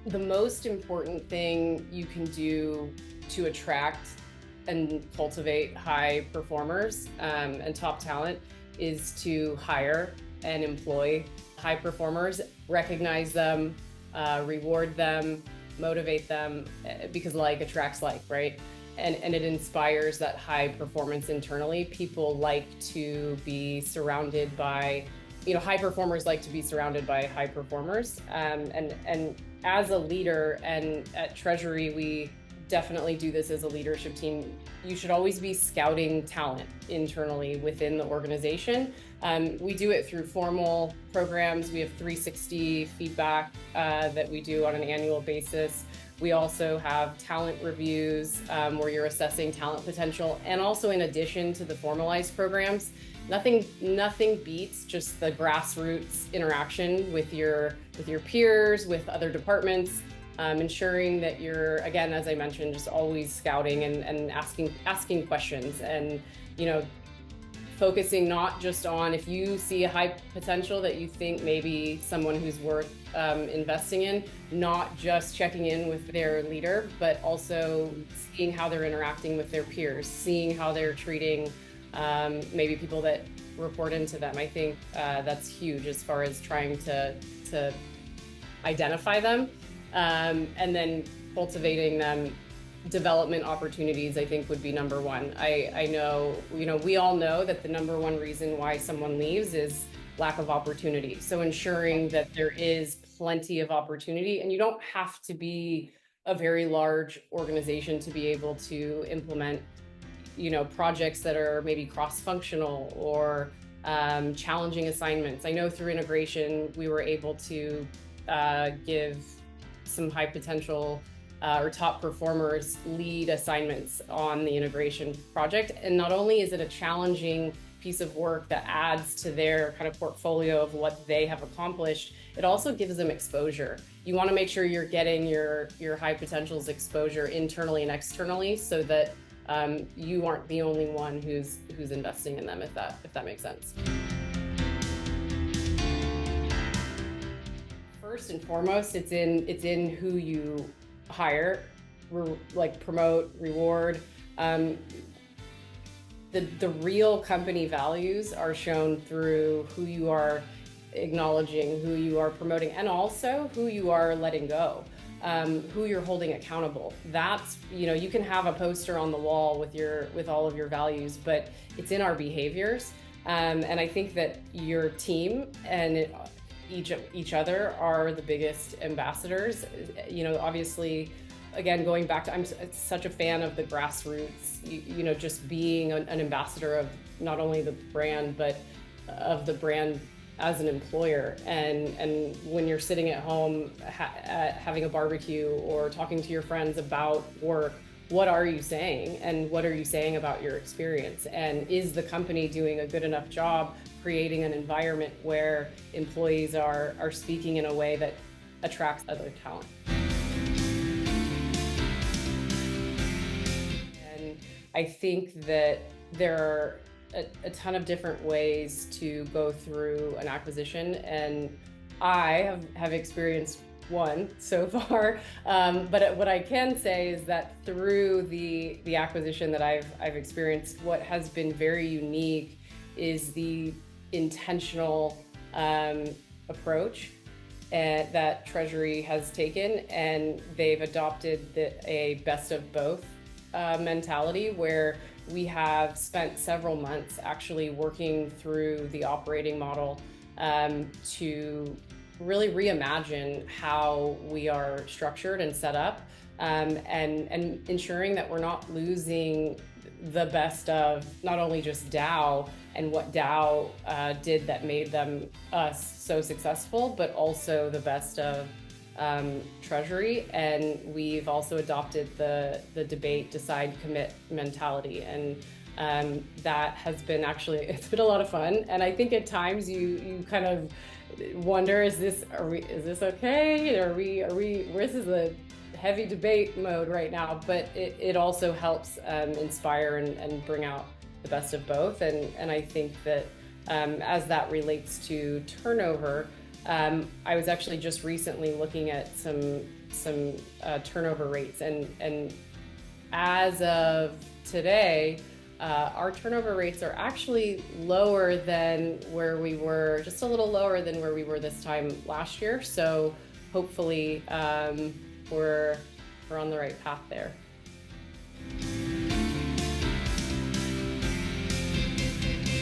The most important thing you can do to attract and cultivate high performers and top talent is to hire and employ high performers, recognize them, reward them, motivate them, because like attracts like, right? And it inspires that high performance internally. People like to be surrounded by, high performers like to be surrounded by high performers. And as a leader, and at Treasury, we definitely do this as a leadership team. You should always be scouting talent internally within the organization. We do it through formal programs. We have 360 feedback that we do on an annual basis. We also have talent reviews where you're assessing talent potential. And also, in addition to the formalized programs, nothing beats just the grassroots interaction with your peers, with other departments, ensuring that you're, again, as I mentioned, just always scouting and asking questions, and focusing not just on, if you see a high potential that you think maybe someone who's worth investing in, not just checking in with their leader, but also seeing how they're interacting with their peers, seeing how they're treating maybe people that report into them. I think that's huge as far as trying to identify them, and then cultivating them. Development opportunities, I think, would be number one. I know, we all know that the number one reason why someone leaves is lack of opportunity. So ensuring that there is plenty of opportunity, and you don't have to be a very large organization to be able to implement, projects that are maybe cross-functional or challenging assignments. I know through integration, we were able to give some high potential or top performers lead assignments on the integration project. And not only is it a challenging piece of work that adds to their kind of portfolio of what they have accomplished, it also gives them exposure. You want to make sure you're getting your high potentials exposure internally and externally, so that you aren't the only one who's investing in them, if that makes sense. First and foremost, it's in who you hire, promote, reward. The real company values are shown through who you are acknowledging, who you are promoting, and also who you are letting go, who you're holding accountable. That's, you can have a poster on the wall with all of your values, but it's in our behaviors. And I think that your team and each other are the biggest ambassadors. Obviously, again, going back to, I'm such a fan of the grassroots, just being an ambassador of not only the brand, but of the brand as an employer. And when you're sitting at home having a barbecue or talking to your friends about work, what are you saying? And what are you saying about your experience? And is the company doing a good enough job creating an environment where employees are speaking in a way that attracts other talent? And I think that there are a ton of different ways to go through an acquisition, and I have experienced one so far, but what I can say is that through the acquisition that I've experienced, what has been very unique is the intentional approach that Treasury has taken, and they've adopted a best of both mentality, where we have spent several months actually working through the operating model to really reimagine how we are structured and set up, and ensuring that we're not losing the best of not only just Dow and what Dow did that made them so successful, but also the best of Treasury. And we've also adopted the debate, decide, commit mentality. And that has been it's been a lot of fun. And I think at times you kind of wonder, is this okay? This is a heavy debate mode right now, but it also helps inspire and bring out the best of both. And I think that as that relates to turnover, I was actually just recently looking at some turnover rates, and as of today, our turnover rates are actually lower than where we were, just a little lower than where we were this time last year. So hopefully we're on the right path there.